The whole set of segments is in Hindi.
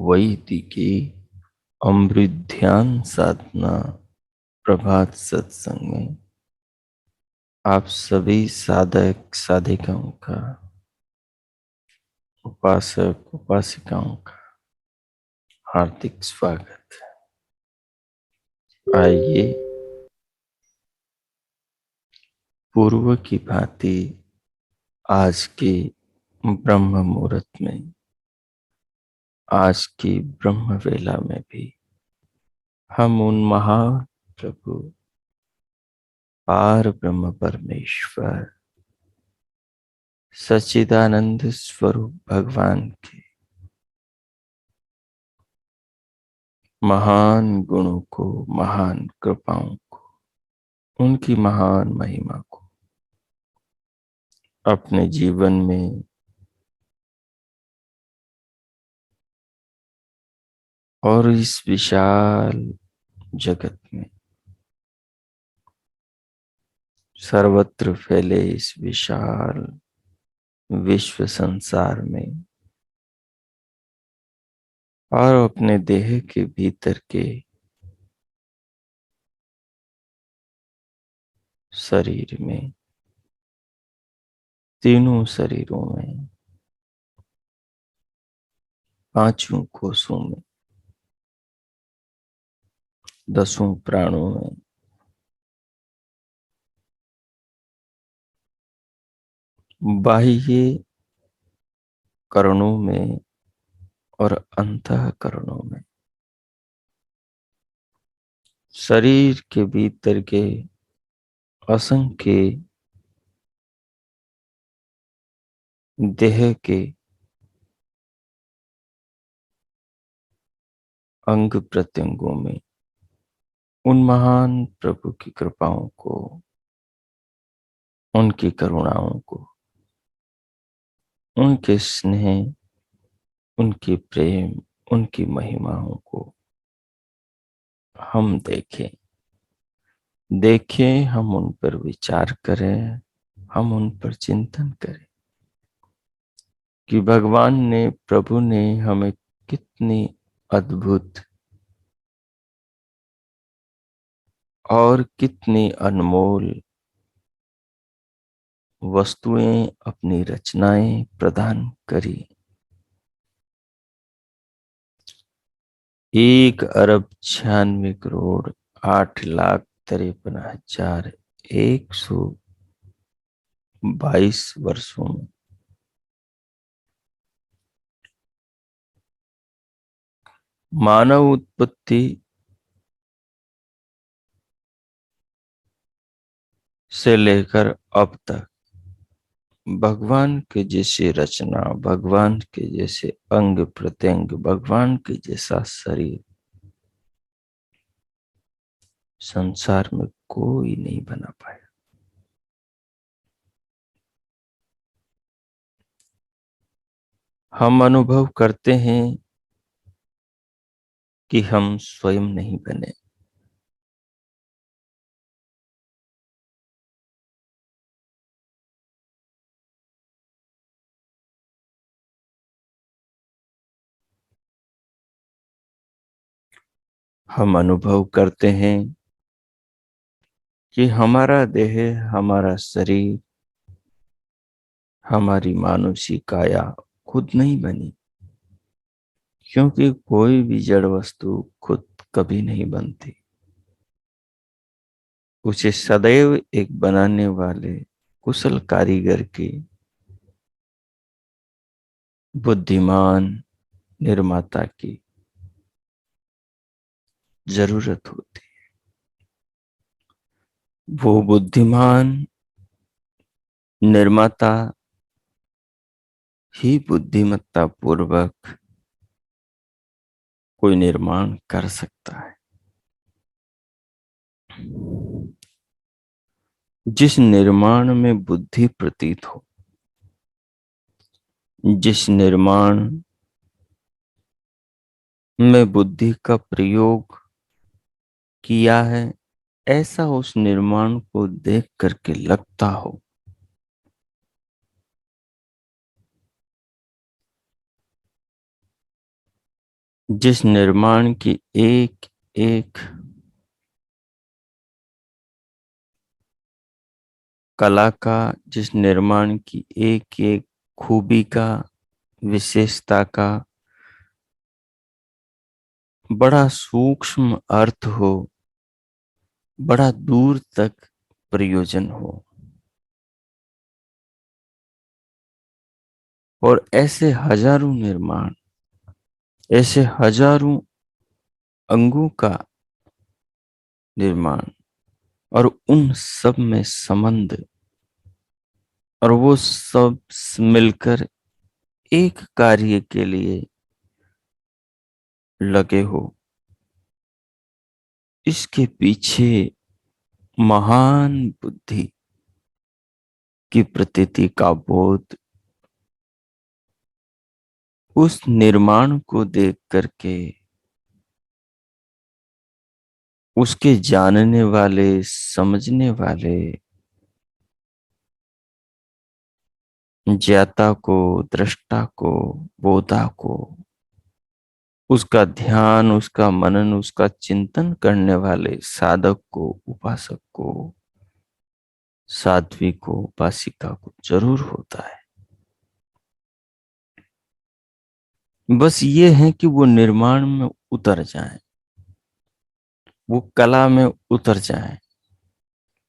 वैदिकी अमृत ध्यान साधना प्रभात सत्संग में आप सभी साधक साधिकाओं का, उपासक उपासिकाओं का हार्दिक स्वागत। आइए पूर्व की भांति आज के ब्रह्म मुहूर्त में, आज की ब्रह्म वेला में भी हम उन महान प्रभु पार ब्रह्म परमेश्वर सच्चिदानंद स्वरूप भगवान के महान गुणों को, महान कृपाओं को, उनकी महान महिमा को अपने जीवन में और इस विशाल जगत में, सर्वत्र फैले इस विशाल विश्व संसार में और अपने देह के भीतर के शरीर में, तीनों शरीरों में, पांचों कोषों में, दसों प्राणों में, बाह्य करणों में और अंतःकरणों में, शरीर के भीतर के असंख्य देह के अंग प्रत्यंगों में उन महान प्रभु की कृपाओं को, उनकी करुणाओं को, उनके स्नेह, उनकी प्रेम, उनकी महिमाओं को हम देखें। हम उन पर विचार करें, हम उन पर चिंतन करें कि भगवान ने, प्रभु ने हमें कितनी अद्भुत और कितनी अनमोल वस्तुएं, अपनी रचनाएं प्रदान करी। 1,93,53,122 वर्षों में मानव उत्पत्ति से लेकर अब तक भगवान के जैसे रचना, भगवान के जैसे अंग प्रत्यंग, भगवान के जैसा शरीर संसार में कोई नहीं बना पाया। हम अनुभव करते हैं कि हम स्वयं नहीं बने। हम अनुभव करते हैं कि हमारा देह, हमारा शरीर, हमारी मानुषी काया खुद नहीं बनी, क्योंकि कोई भी जड़ वस्तु खुद कभी नहीं बनती। उसे सदैव एक बनाने वाले कुशल कारीगर की बुद्धिमान निर्माता की जरूरत होती है। वो बुद्धिमान निर्माता ही बुद्धिमत्ता पूर्वक कोई निर्माण कर सकता है। जिस निर्माण में बुद्धि प्रतीत हो, जिस निर्माण में बुद्धि का प्रयोग किया है, ऐसा उस निर्माण को देख करके लगता हो जिस निर्माण की एक एक कला का, जिस निर्माण की एक एक खूबी का, विशेषता का बड़ा सूक्ष्म अर्थ हो, बड़ा दूर तक प्रयोजन हो। और ऐसे हजारों निर्माण, ऐसे हजारों अंगों का निर्माण, और उन सब में संबंध, और वो सब मिलकर एक कार्य के लिए लगे हो, इसके पीछे महान बुद्धि की प्रतीति का बोध उस निर्माण को देख करके उसके जानने वाले, समझने वाले ज्ञाता को, दृष्टा को, बोधा को, उसका ध्यान, उसका मनन, उसका चिंतन करने वाले साधक को, उपासक को, साध्वी को, उपासिका को जरूर होता है। बस ये है कि वो निर्माण में उतर जाए, वो कला में उतर जाए,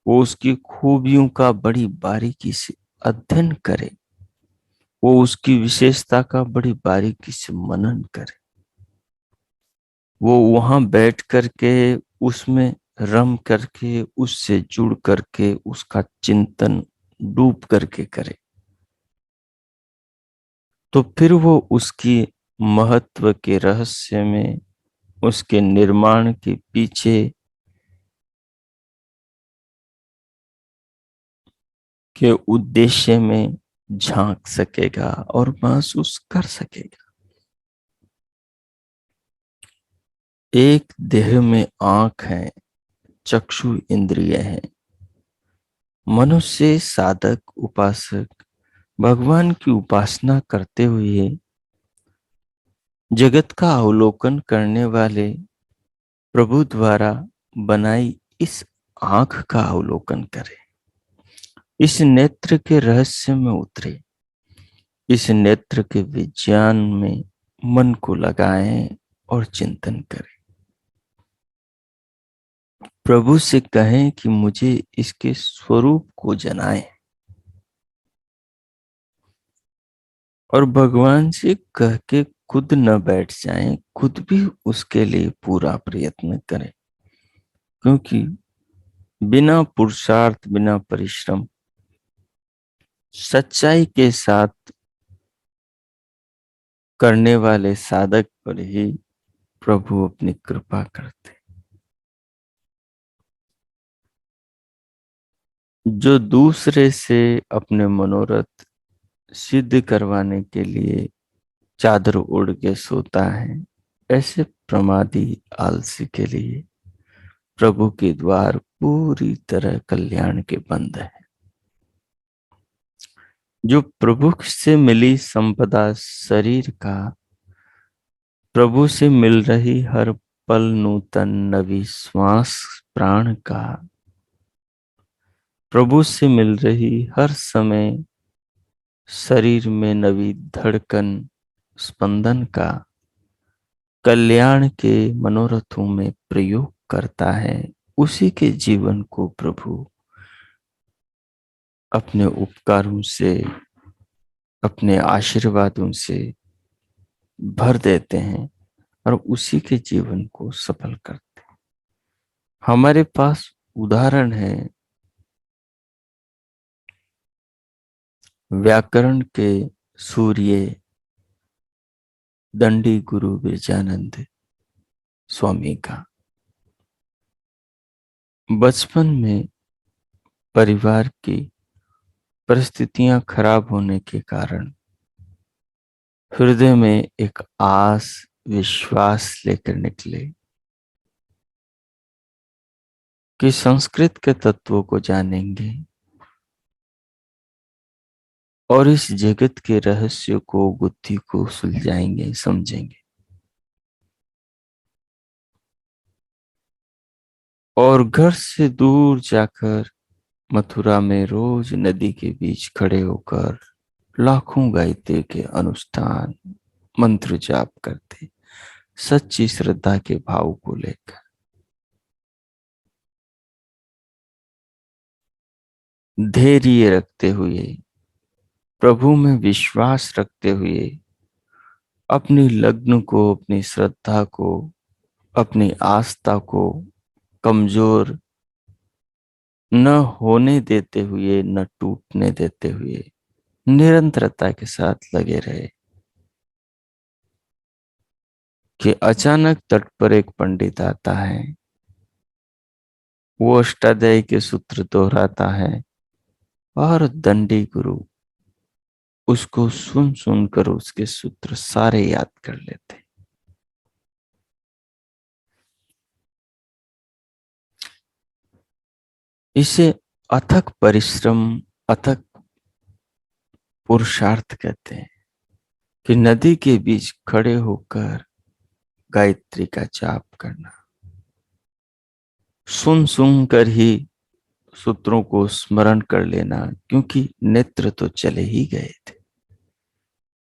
वो उसकी खूबियों का बड़ी बारीकी से अध्ययन करे, वो उसकी विशेषता का बड़ी बारीकी से मनन करे, वो वहां बैठ करके उसमें रम करके, उससे जुड़ करके उसका चिंतन डूब करके करे, तो फिर वो उसकी महत्व के रहस्य में, उसके निर्माण के पीछे के उद्देश्य में झांक सकेगा और महसूस कर सकेगा। एक देह में आंख है, चक्षु इंद्रिय है। मनुष्य, साधक, उपासक भगवान की उपासना करते हुए जगत का अवलोकन करने वाले प्रभु द्वारा बनाई इस आंख का अवलोकन करें, इस नेत्र के रहस्य में उतरे, इस नेत्र के विज्ञान में मन को लगाएं और चिंतन करें। प्रभु से कहें कि मुझे इसके स्वरूप को जनाएं, और भगवान से कह के खुद न बैठ जाएं, खुद भी उसके लिए पूरा प्रयत्न करें। क्योंकि बिना पुरुषार्थ, बिना परिश्रम, सच्चाई के साथ करने वाले साधक पर ही प्रभु अपनी कृपा करते। जो दूसरे से अपने मनोरथ सिद्ध करवाने के लिए चादर ओढ़ के सोता है, ऐसे प्रमादी आलसी के लिए प्रभु के द्वार पूरी तरह कल्याण के बंद है। जो प्रभु से मिली संपदा शरीर का, प्रभु से मिल रही हर पल नूतन नवी श्वास प्राण का, प्रभु से मिल रही हर समय शरीर में नवी धड़कन स्पंदन का, कल्याण के मनोरथों में प्रयोग करता है, उसी के जीवन को प्रभु अपने उपकारों से, अपने आशीर्वादों से भर देते हैं और उसी के जीवन को सफल करते हैं। हमारे पास उदाहरण है व्याकरण के सूर्य दंडी गुरु बिरजानंद स्वामी का। बचपन में परिवार की परिस्थितियां खराब होने के कारण हृदय में एक आस विश्वास लेकर निकले कि संस्कृत के तत्वों को जानेंगे और इस जगत के रहस्य को बुद्धि को सुलझाएंगे समझेंगे। और घर से दूर जाकर मथुरा में रोज नदी के बीच खड़े होकर लाखों गायत्री के अनुष्ठान मंत्र जाप करते सच्ची श्रद्धा के भाव को लेकर। धैर्य रखते हुए, प्रभु में विश्वास रखते हुए, अपनी लग्न को, अपनी श्रद्धा को, अपनी आस्था को कमजोर न होने देते हुए, न टूटने देते हुए निरंतरता के साथ लगे रहे कि अचानक तट पर एक पंडित आता है। वो अष्टाध्यायी के सूत्र दोहराता है और दंडी गुरु उसको सुन सुनकर उसके सूत्र सारे याद कर लेते। इसे अथक परिश्रम, अथक पुरुषार्थ कहते हैं कि नदी के बीच खड़े होकर गायत्री का जाप करना, सुन सुन कर ही सूत्रों को स्मरण कर लेना, क्योंकि नेत्र तो चले ही गए थे।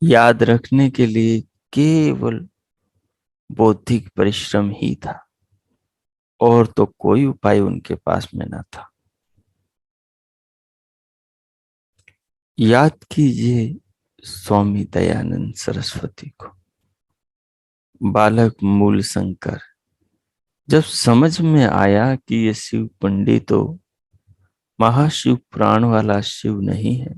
याद रखने के लिए केवल बौद्धिक परिश्रम ही था और तो कोई उपाय उनके पास में न था। याद कीजिए स्वामी दयानंद सरस्वती को, बालक मूल शंकर। जब समझ में आया कि ये शिव पंडित तो महाशिव प्राण वाला शिव नहीं है,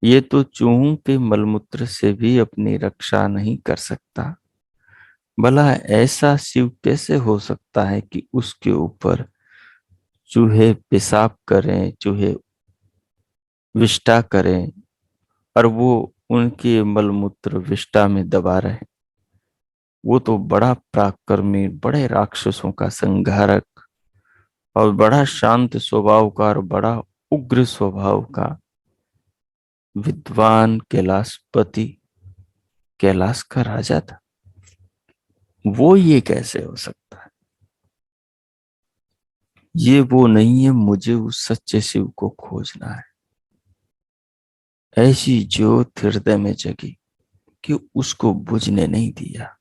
ये तो चूहों के मलमूत्र से भी अपनी रक्षा नहीं कर सकता, भला ऐसा शिव कैसे हो सकता है कि उसके ऊपर चूहे पेशाब करें, चूहे विष्ठा करें और वो उनके मलमूत्र विष्ठा में दबा रहे। वो तो बड़ा पराक्रमी, बड़े राक्षसों का संहारक और बड़ा शांत स्वभाव का और बड़ा उग्र स्वभाव का विद्वान कैलाशपति, कैलाश का राजा था। वो ये कैसे हो सकता है? ये वो नहीं है, मुझे उस सच्चे शिव को खोजना है। ऐसी ज्योत हृदय में जगी कि उसको बुझने नहीं दिया।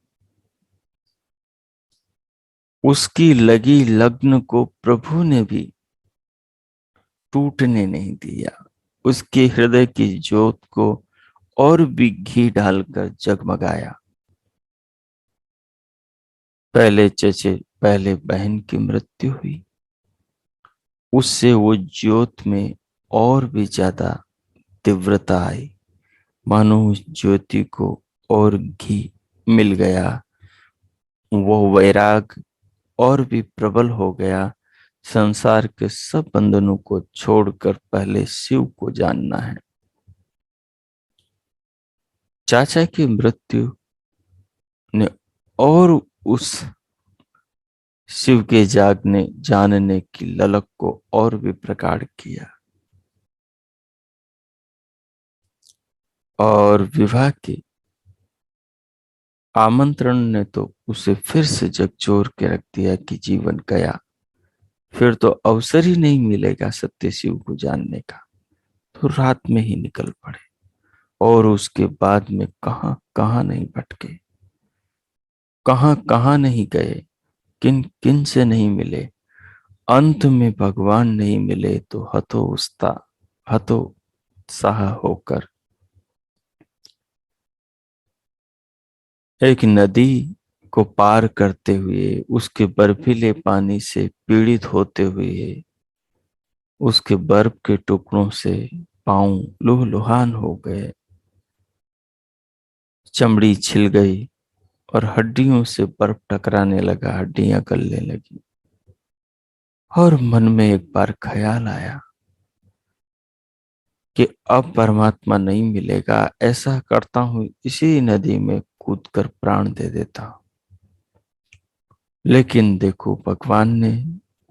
उसकी लगी लग्न को प्रभु ने भी टूटने नहीं दिया। उसके हृदय की ज्योत को और भी घी डालकर जगमगाया। पहले चचे, पहले बहन की मृत्यु हुई, उससे वो ज्योत में और भी ज्यादा तीव्रता आई, मानो उस ज्योति को और घी मिल गया। वो वैराग और भी प्रबल हो गया। संसार के सब बंधनों को छोड़कर पहले शिव को जानना है। चाचा की मृत्यु ने और उस शिव के जागने जानने की ललक को और भी प्रगाढ़ किया। और विवाह के आमंत्रण ने तो उसे फिर से झकझोर के रख दिया कि जीवन गया, फिर तो अवसर ही नहीं मिलेगा सत्य शिव को जानने का। तो रात में ही निकल पड़े और उसके बाद में कहां कहां नहीं भटके, कहां कहां नहीं गए, किन किन से नहीं मिले। अंत में भगवान नहीं मिले तो हतोत्साह होकर एक नदी को पार करते हुए, उसके बर्फीले पानी से पीड़ित होते हुए, उसके बर्फ के टुकड़ों से पांव लुहलुहान हो गए, चमड़ी छिल गई और हड्डियों से बर्फ टकराने लगा, हड्डियां गलने लगी। और मन में एक बार ख्याल आया कि अब परमात्मा नहीं मिलेगा, ऐसा करता हूं इसी नदी में कूदकर प्राण दे देता हूं। लेकिन देखो, भगवान ने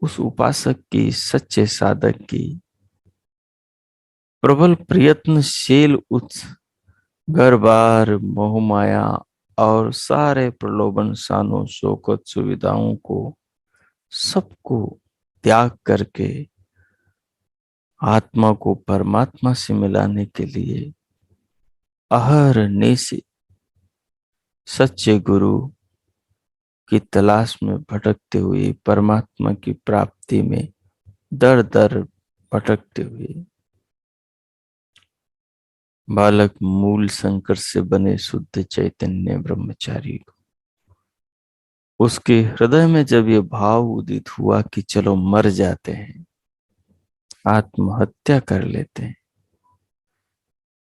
उस उपासक की, सच्चे साधक की प्रबल प्रयत्नशील उस घर बार, मोह माया और सारे प्रलोभन, शानों शौकत, सुविधाओं को, सबको त्याग करके आत्मा को परमात्मा से मिलाने के लिए अहरनिशि सच्चे गुरु की तलाश में भटकते हुए, परमात्मा की प्राप्ति में दर दर भटकते हुए, बालक मूल शंकर से बने शुद्ध चैतन्य ब्रह्मचारी को, उसके हृदय में जब ये भाव उदित हुआ कि चलो मर जाते हैं, आत्महत्या कर लेते हैं,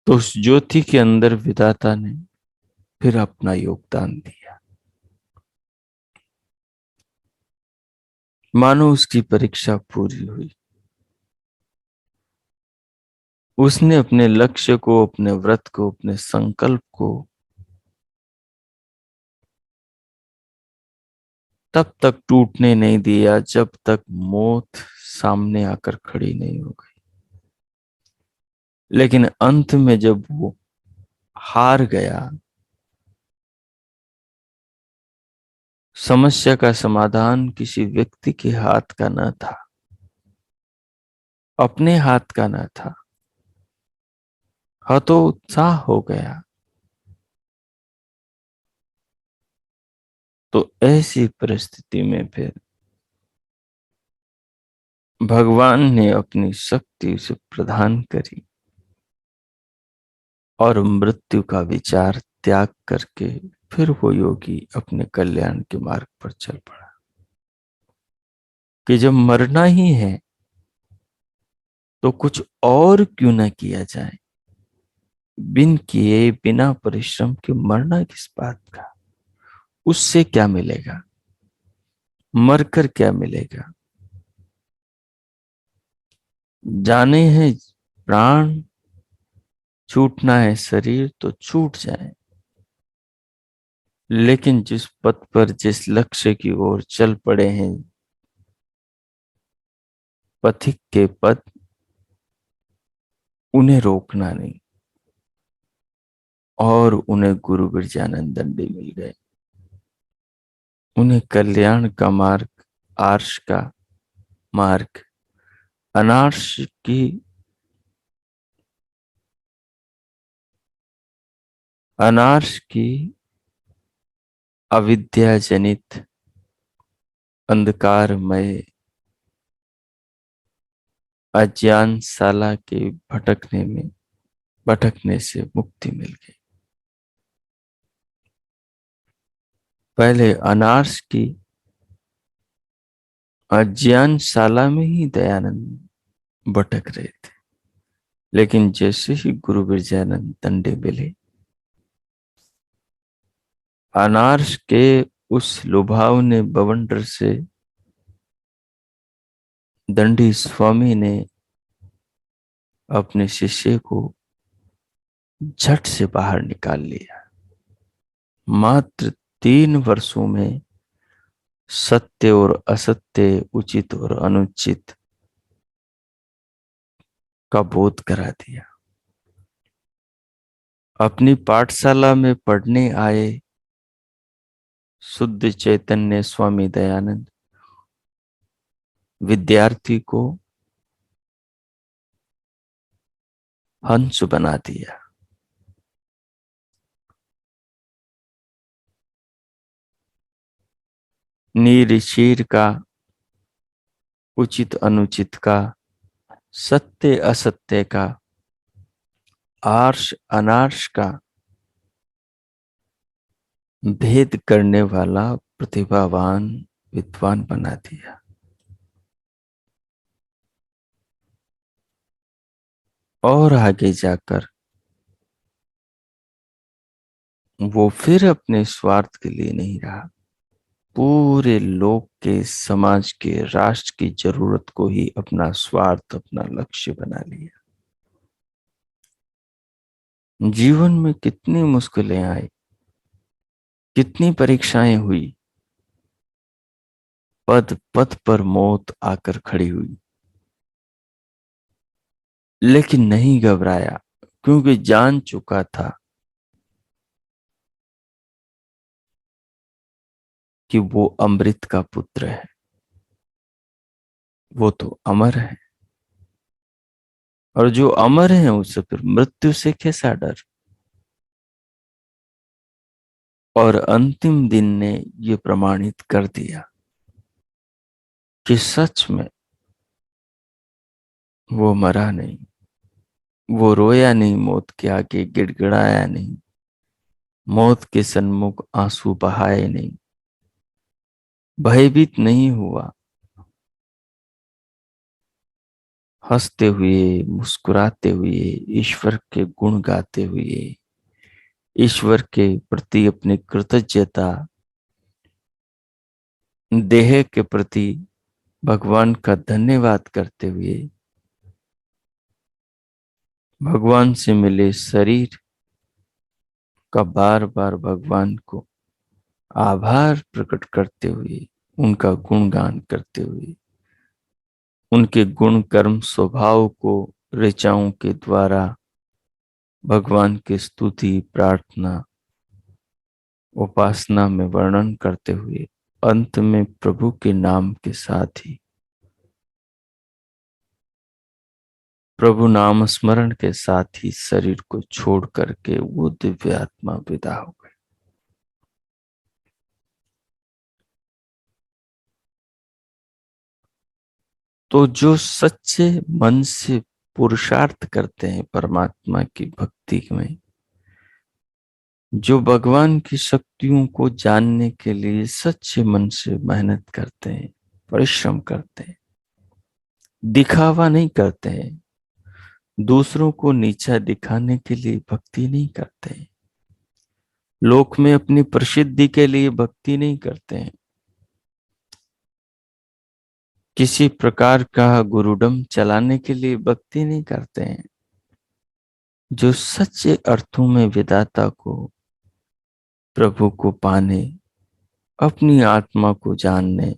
तो उस ज्योति के अंदर विधाता ने फिर अपना योगदान दिया। मानो उसकी परीक्षा पूरी हुई। उसने अपने लक्ष्य को, अपने व्रत को, अपने संकल्प को तब तक टूटने नहीं दिया जब तक मौत सामने आकर खड़ी नहीं हो गई। लेकिन अंत में जब वो हार गया, समस्या का समाधान किसी व्यक्ति के हाथ का न था, अपने हाथ का न था, हतोत्साह हो गया। तो ऐसी परिस्थिति में फिर भगवान ने अपनी शक्ति उसे प्रदान करी और मृत्यु का विचार त्याग करके फिर वो योगी अपने कल्याण के मार्ग पर चल पड़ा कि जब मरना ही है तो कुछ और क्यों ना किया जाए। बिन किए, बिना परिश्रम के मरना किस बात का, उससे क्या मिलेगा, मरकर क्या मिलेगा। जाने हैं प्राण, छूटना है शरीर तो छूट जाए। लेकिन जिस पथ पर, जिस लक्ष्य की ओर चल पड़े हैं पथिक के पथ, उन्हें रोकना नहीं। और उन्हें गुरु बिरजानंद दंडी मिल गए। उन्हें कल्याण का मार्ग, आर्ष का मार्ग, अनार्ष की अनार्ष की अविद्या जनित अंधकारमय अज्ञान साला के भटकने से मुक्ति मिल गई। पहले अनार्ष की अज्ञान शाला में ही दयानंद भटक रहे थे, लेकिन जैसे ही गुरु बिरजानंद दंडे मिले, अनार्ष के उस लुभावने बवंडर से दंडी स्वामी ने अपने शिष्य को झट से बाहर निकाल लिया। मात्र 3 वर्षों में सत्य और असत्य, उचित और अनुचित का बोध करा दिया। अपनी पाठशाला में पढ़ने आए शुद्ध चैतन्य स्वामी दयानंद विद्यार्थी को हंस बना दिया। नीर शीर का, उचित अनुचित का, सत्य असत्य का, आर्ष अनार्ष का भेद करने वाला प्रतिभावान विद्वान बना दिया। और आगे जाकर वो फिर अपने स्वार्थ के लिए नहीं रहा, पूरे लोक के, समाज के, राष्ट्र की जरूरत को ही अपना स्वार्थ, अपना लक्ष्य बना लिया। जीवन में कितनी मुश्किलें आई, कितनी परीक्षाएं हुई, पद पद पर मौत आकर खड़ी हुई, लेकिन नहीं घबराया, क्योंकि जान चुका था कि वो अमृत का पुत्र है, वो तो अमर है। और जो अमर है उसे फिर मृत्यु से कैसा डर। और अंतिम दिन ने ये प्रमाणित कर दिया कि सच में वो मरा नहीं, वो रोया नहीं, मौत के आगे गिड़गिड़ाया नहीं, मौत के सन्मुख आंसू बहाए नहीं, भयभीत नहीं हुआ, हंसते हुए, मुस्कुराते हुए, ईश्वर के गुण गाते हुए, ईश्वर के प्रति अपनी कृतज्ञता, देह के प्रति भगवान का धन्यवाद करते हुए, भगवान से मिले शरीर का बार बार भगवान को आभार प्रकट करते हुए, उनका गुणगान करते हुए, उनके गुण कर्म स्वभाव को ऋचाओं के द्वारा भगवान की स्तुति, प्रार्थना, उपासना में वर्णन करते हुए, अंत में प्रभु के नाम के साथ ही, प्रभु नाम स्मरण के साथ ही शरीर को छोड़ करके वो दिव्य आत्मा विदा हो गई। तो जो सच्चे मन से पुरुषार्थ करते हैं परमात्मा की भक्ति में, जो भगवान की शक्तियों को जानने के लिए सच्चे मन से मेहनत करते हैं, परिश्रम करते हैं, दिखावा नहीं करते हैं, दूसरों को नीचा दिखाने के लिए भक्ति नहीं करते हैं, लोक में अपनी प्रसिद्धि के लिए भक्ति नहीं करते हैं, किसी प्रकार का गुरुडम चलाने के लिए भक्ति नहीं करते हैं, जो सच्चे अर्थों में विधाता को, प्रभु को पाने, अपनी आत्मा को जानने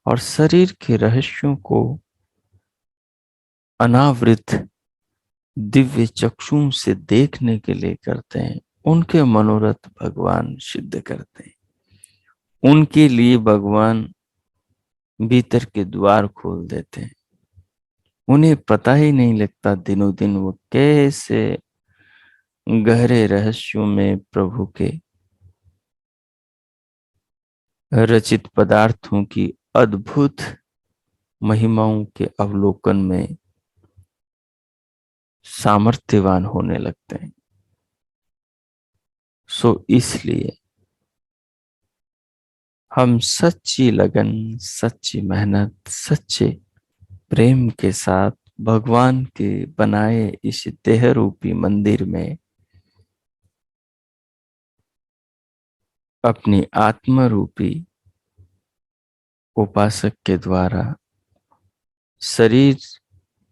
और शरीर के रहस्यों को अनावृत दिव्य चक्षुओं से देखने के लिए करते हैं, उनके मनोरथ भगवान सिद्ध करते हैं। उनके लिए भगवान भीतर के द्वार खोल देते हैं। उन्हें पता ही नहीं लगता दिनों दिन वो कैसे गहरे रहस्यों में प्रभु के रचित पदार्थों की अद्भुत महिमाओं के अवलोकन में सामर्थ्यवान होने लगते हैं। सो इसलिए हम सच्ची लगन, सच्ची मेहनत, सच्चे प्रेम के साथ भगवान के बनाए इस देह रूपी मंदिर में अपनी आत्मा रूपी उपासक के द्वारा शरीर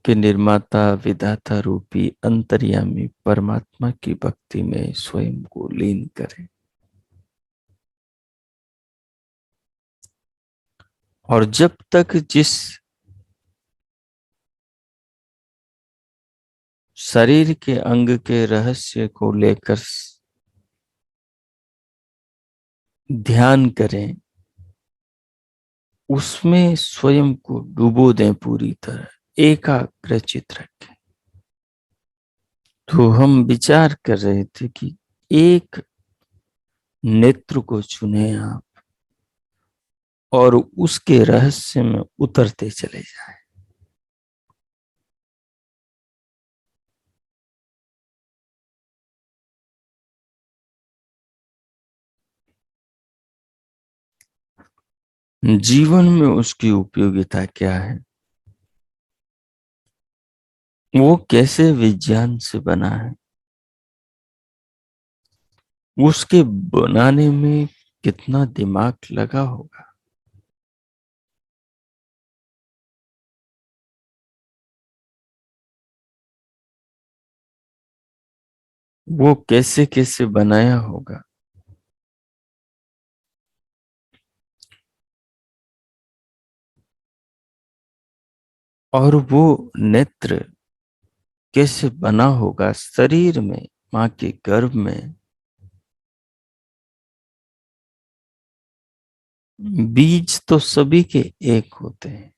के निर्माता विधाता रूपी अंतर्यामी परमात्मा की भक्ति में स्वयं को लीन करें। और जब तक जिस शरीर के अंग के रहस्य को लेकर ध्यान करें, उसमें स्वयं को डुबो दें पूरी तरह, एकाग्रचित रखें। तो हम विचार कर रहे थे कि एक नेत्र को चुने आप और उसके रहस्य में उतरते चले जाएं। जीवन में उसकी उपयोगिता क्या है, वो कैसे विज्ञान से बना है, उसके बनाने में कितना दिमाग लगा होगा, वो कैसे कैसे बनाया होगा, और वो नेत्र कैसे बना होगा शरीर में, माँ के गर्भ में। बीज तो सभी के एक होते हैं,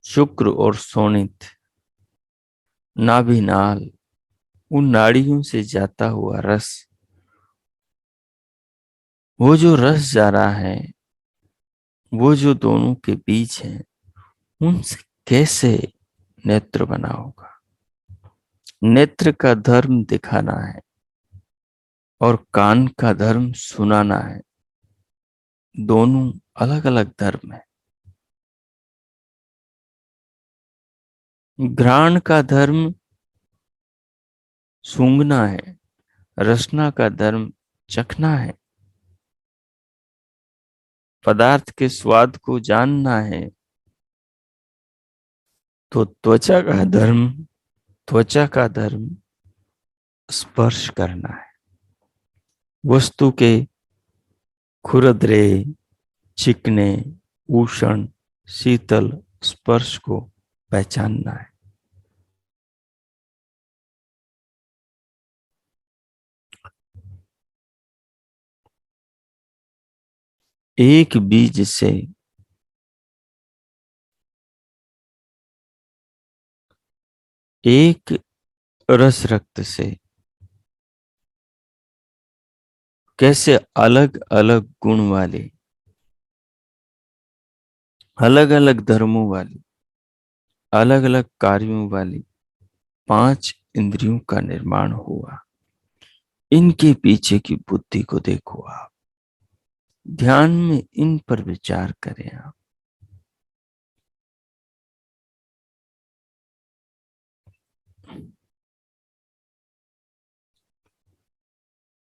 शुक्र और शोणित, नाभि नाल, उन नाड़ियों से जाता हुआ रस, वो जो रस जा रहा है, वो जो दोनों के बीच है, उनसे कैसे नेत्र बना होगा। नेत्र का धर्म दिखाना है और कान का धर्म सुनाना है, दोनों अलग अलग धर्म है। घ्राण का धर्म सूंघना है, रसना का धर्म चखना है, पदार्थ के स्वाद को जानना है। तो त्वचा का धर्म स्पर्श करना है, वस्तु के खुरदरे, चिकने, उष्ण, शीतल स्पर्श को पहचानना है। एक बीज से एक रस रक्त से कैसे अलग अलग गुण वाले, अलग अलग धर्मों वाली, अलग अलग कार्यों वाली 5 इंद्रियों का निर्माण हुआ। इनके पीछे की बुद्धि को देखो आप, ध्यान में इन पर विचार करें आप।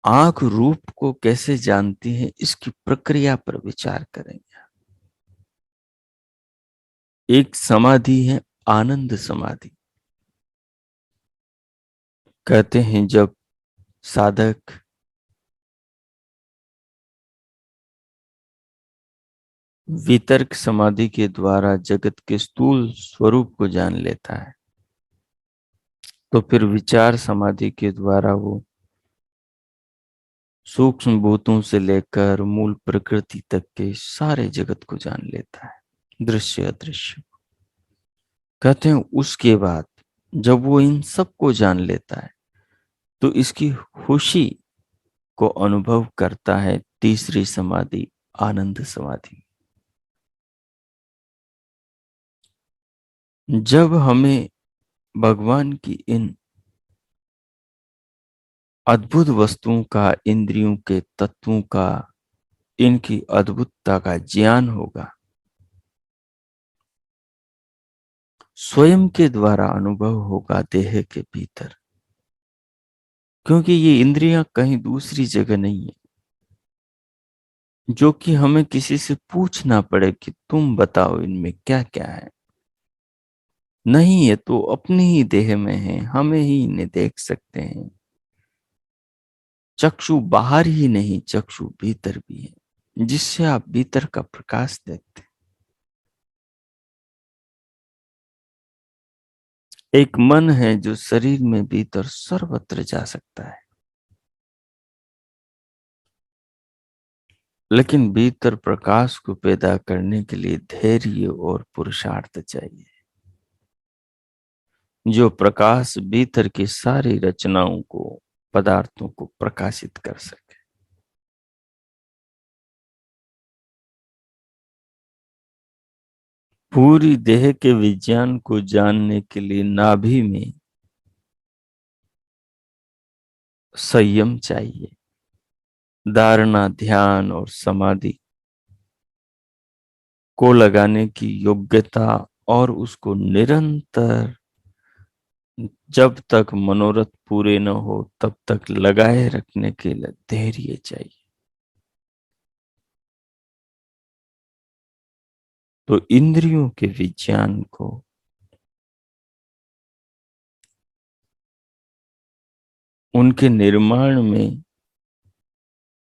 आंख रूप को कैसे जानती है, इसकी प्रक्रिया पर विचार करेंगे। एक समाधि है आनंद समाधि। कहते हैं जब साधक वितर्क समाधि के द्वारा जगत के स्थूल स्वरूप को जान लेता है, तो फिर विचार समाधि के द्वारा वो सूक्ष्म भूतों से लेकर मूल प्रकृति तक के सारे जगत को जान लेता है, दृश्य अदृश्य। कहते हैं उसके बाद जब वो इन सब को जान लेता है, तो इसकी खुशी को अनुभव करता है तीसरी समाधि आनंद समाधि। जब हमें भगवान की इन अद्भुत वस्तुओं का, इंद्रियों के तत्वों का, इनकी अद्भुतता का ज्ञान होगा, स्वयं के द्वारा अनुभव होगा देह के भीतर, क्योंकि ये इंद्रियां कहीं दूसरी जगह नहीं है, जो कि हमें किसी से पूछना पड़े कि तुम बताओ इनमें क्या क्या है। नहीं, है तो अपने ही देह में है, हमें ही इन्हें देख सकते हैं। चक्षु बाहर ही नहीं, चक्षु भीतर भी है, जिससे आप भीतर का प्रकाश देखते हैं। एक मन है जो शरीर में भीतर सर्वत्र जा सकता है, लेकिन भीतर प्रकाश को पैदा करने के लिए धैर्य और पुरुषार्थ चाहिए। जो प्रकाश भीतर की सारी रचनाओं को, पदार्थों को प्रकाशित कर सके। पूरी देह के विज्ञान को जानने के लिए नाभि में संयम चाहिए, धारणा, ध्यान और समाधि। को लगाने की योग्यता और उसको निरंतर, जब तक मनोरथ पूरे न हो तब तक लगाए रखने के लिए धैर्य चाहिए। तो इंद्रियों के विज्ञान को उनके निर्माण में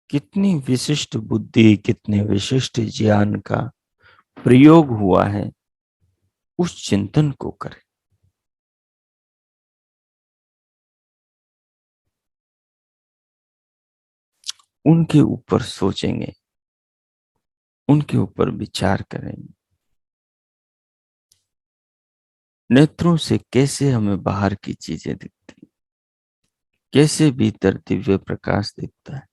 कितनी विशिष्ट बुद्धि, कितने विशिष्ट ज्ञान का प्रयोग हुआ है, उस चिंतन को करें। उनके ऊपर सोचेंगे, उनके ऊपर विचार करेंगे। नेत्रों से कैसे हमें बाहर की चीजें दिखती, कैसे भीतर दिव्य प्रकाश दिखता है,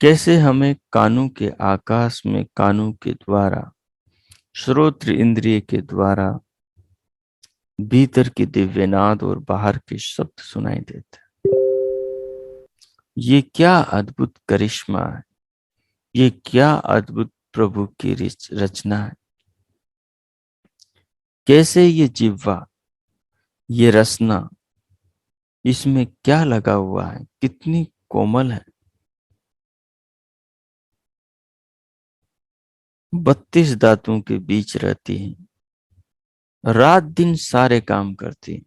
कैसे हमें कानों के आकाश में कानों के द्वारा, श्रोत्र इंद्रिय के द्वारा भीतर की दिव्यनाद और बाहर के शब्द सुनाई देते हैं। ये क्या अद्भुत करिश्मा है, ये क्या अद्भुत प्रभु की रचना है। कैसे ये जिह्वा, ये रसना, इसमें क्या लगा हुआ है, कितनी कोमल है। 32 दांतों के बीच रहती है, रात दिन सारे काम करती है,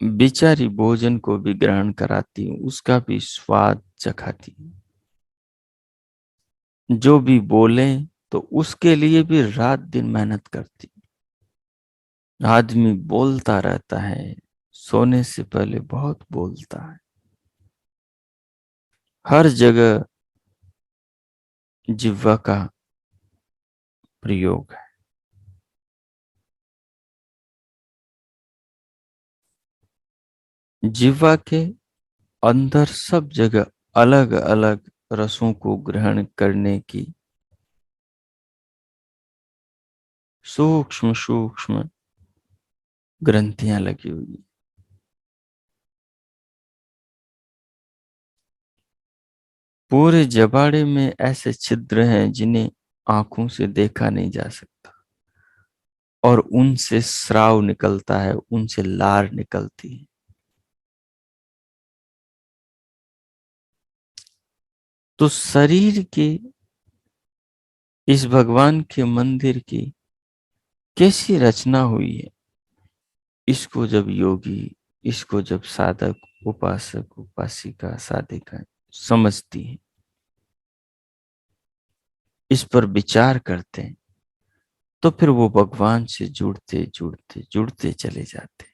बेचारी भोजन को भी ग्रहण कराती है, उसका भी स्वाद चखाती है। जो भी बोले तो उसके लिए भी रात दिन मेहनत करती। आदमी बोलता रहता है, सोने से पहले बहुत बोलता है, हर जगह जिह्वा का प्रयोग है। जिह्वा के अंदर सब जगह अलग अलग रसों को ग्रहण करने की सूक्ष्म सूक्ष्म ग्रंथियां लगी हुई है। पूरे जबाड़े में ऐसे छिद्र हैं जिन्हें आंखों से देखा नहीं जा सकता, और उनसे स्राव निकलता है, उनसे लार निकलती है। तो शरीर के इस भगवान के मंदिर की कैसी रचना हुई है, इसको जब योगी, इसको जब साधक, उपासक, उपासिका, साधिका समझती है, इस पर विचार करते हैं, तो फिर वो भगवान से जुड़ते जुड़ते जुड़ते चले जाते हैं।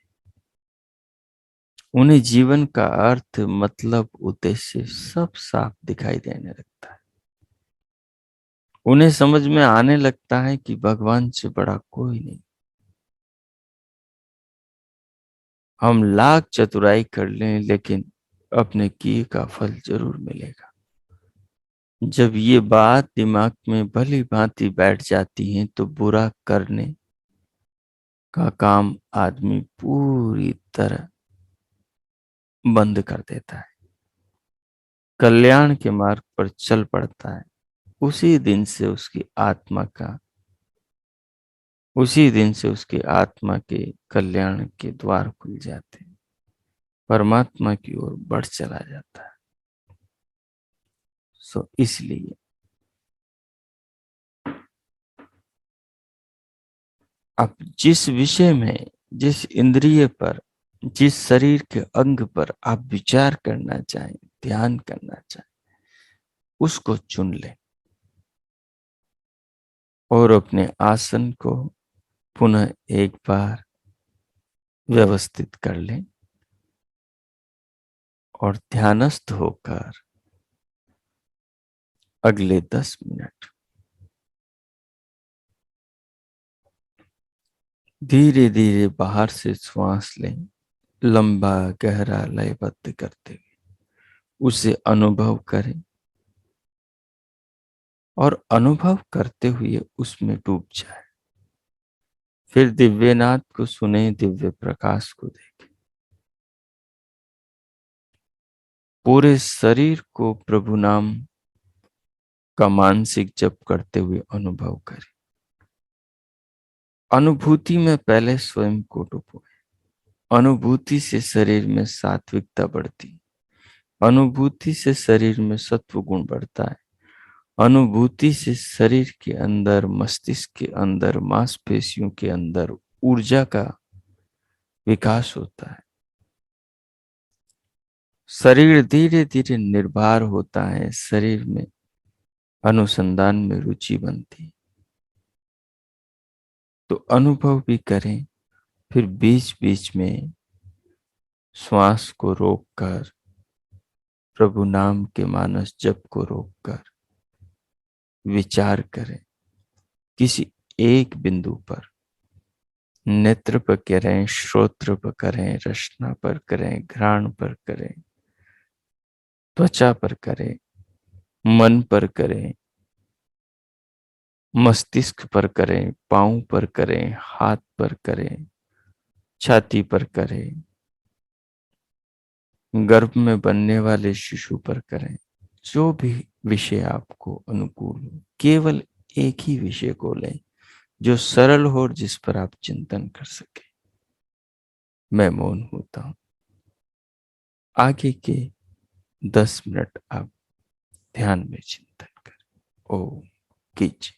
उन्हें जीवन का अर्थ, मतलब, उद्देश्य सब साफ दिखाई देने लगता है। उन्हें समझ में आने लगता है कि भगवान से बड़ा कोई नहीं। हम लाख चतुराई कर लें लेकिन अपने किए का फल जरूर मिलेगा। जब ये बात दिमाग में भली भांति बैठ जाती है तो बुरा करने का काम आदमी पूरी तरह बंद कर देता है, कल्याण के मार्ग पर चल पड़ता है। उसी दिन से उसकी आत्मा का, उसी दिन से उसकी आत्मा के कल्याण के द्वार खुल जाते हैं, परमात्मा की ओर बढ़ चला जाता है। सो इसलिए आप जिस विषय में, जिस इंद्रिय पर, जिस शरीर के अंग पर आप विचार करना चाहें, ध्यान करना चाहें, उसको चुन लें और अपने आसन को पुनः एक बार व्यवस्थित कर लें और ध्यानस्थ होकर अगले 10 मिनट धीरे धीरे बाहर से श्वास लें, लंबा गहरा लयबद्ध करते हुए उसे अनुभव करें और अनुभव करते हुए उसमें डूब जाए। फिर दिव्यनाथ को सुने, दिव्य प्रकाश को देखें, पूरे शरीर को प्रभु नाम का मानसिक जप करते हुए अनुभव करें। अनुभूति में पहले स्वयं को डुबोए। अनुभूति से शरीर में सात्विकता बढ़ती, अनुभूति से शरीर में सत्व गुण बढ़ता है, अनुभूति से शरीर के अंदर, मस्तिष्क के अंदर, मांसपेशियों के अंदर ऊर्जा का विकास होता है। शरीर धीरे धीरे निर्भर होता है, शरीर में अनुसंधान में रुचि बनती। तो अनुभव भी करें, फिर बीच बीच में श्वास को रोककर, प्रभु नाम के मानस जप को रोककर विचार करें किसी एक बिंदु पर। नेत्र पर करें, श्रोत्र पर करें, रसना पर करें, घ्राण पर करें, त्वचा पर करें, मन पर करें, मस्तिष्क पर करें, पांव पर करें, हाथ पर करें, छाती पर करें, गर्भ में बनने वाले शिशु पर करें। जो भी विषय आपको अनुकूल हो, केवल एक ही विषय को लें जो सरल हो और जिस पर आप चिंतन कर सके। मैं मौन होता हूं। आगे के 10 मिनट आप ध्यान में चिंतन करें। ओम कीजिए।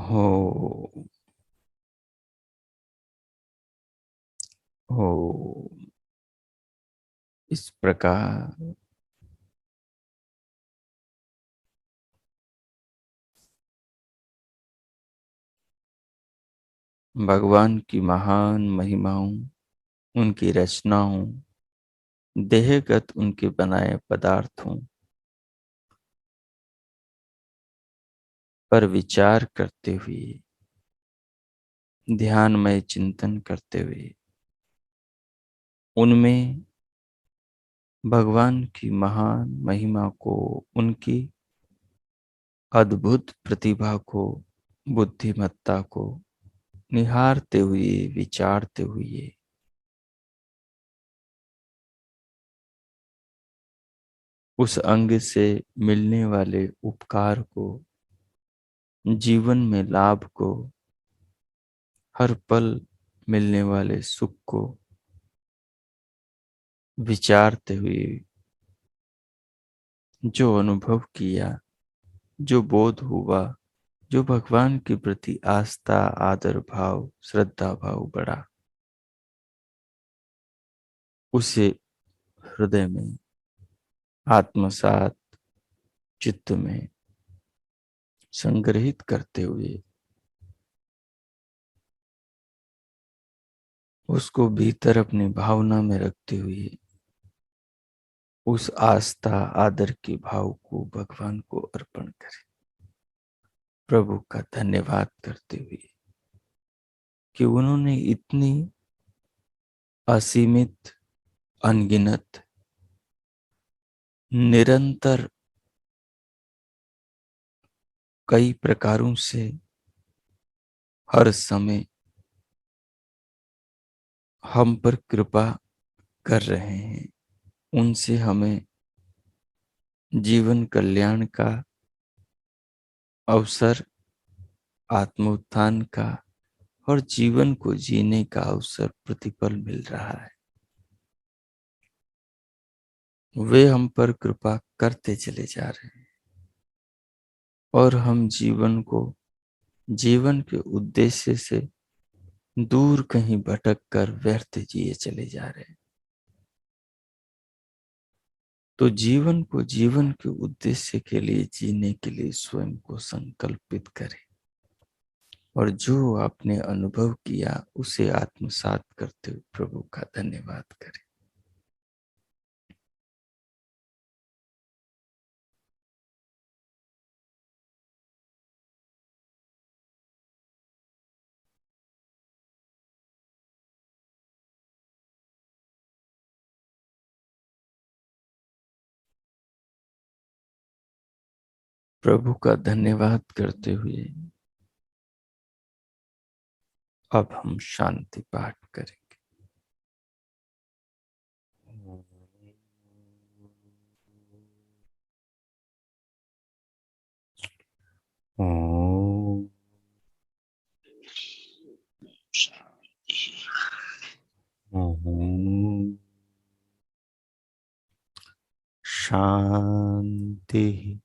हो हो। इस प्रकार भगवान की महान महिमाओं, उनकी रचनाओं, देहगत उनके बनाए पदार्थों पर विचार करते हुए, ध्यानमय चिंतन करते हुए, उनमें भगवान की महान महिमा को, उनकी अद्भुत प्रतिभा को, बुद्धिमत्ता को निहारते हुए, विचारते हुए, उस अंग से मिलने वाले उपकार को, जीवन में लाभ को, हर पल मिलने वाले सुख को विचारते हुए, जो अनुभव किया, जो बोध हुआ, जो भगवान के प्रति आस्था, आदर भाव, श्रद्धा भाव बढ़ा, उसे हृदय में आत्मसात चित्त में संग्रहित करते हुए, उसको भीतर अपनी भावना में रखते हुए, उस आस्था आदर के भाव को भगवान को अर्पण करें, प्रभु का धन्यवाद करते हुए कि उन्होंने इतनी असीमित, अनगिनत, निरंतर कई प्रकारों से हर समय हम पर कृपा कर रहे हैं। उनसे हमें जीवन कल्याण का अवसर, आत्म उत्थान का और जीवन को जीने का अवसर प्रतिपल मिल रहा है। वे हम पर कृपा करते चले जा रहे हैं और हम जीवन को, जीवन के उद्देश्य से दूर कहीं भटक कर व्यर्थ जिए चले जा रहे हैं। तो जीवन को जीवन के उद्देश्य के लिए जीने के लिए स्वयं को संकल्पित करें और जो आपने अनुभव किया उसे आत्मसात करते हुए प्रभु का धन्यवाद करें। प्रभु का धन्यवाद करते हुए अब हम शांति पाठ करेंगे। ओम ओम शांति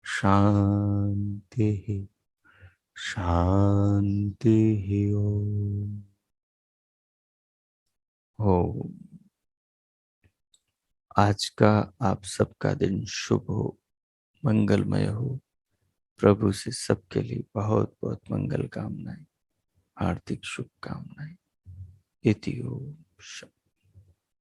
शांति शांति। ओम। ओम। आज का आप सबका दिन शुभ हो, मंगलमय हो। प्रभु से सबके लिए बहुत बहुत मंगल कामनाएं, हार्दिक शुभकामनाएं। इति ओम।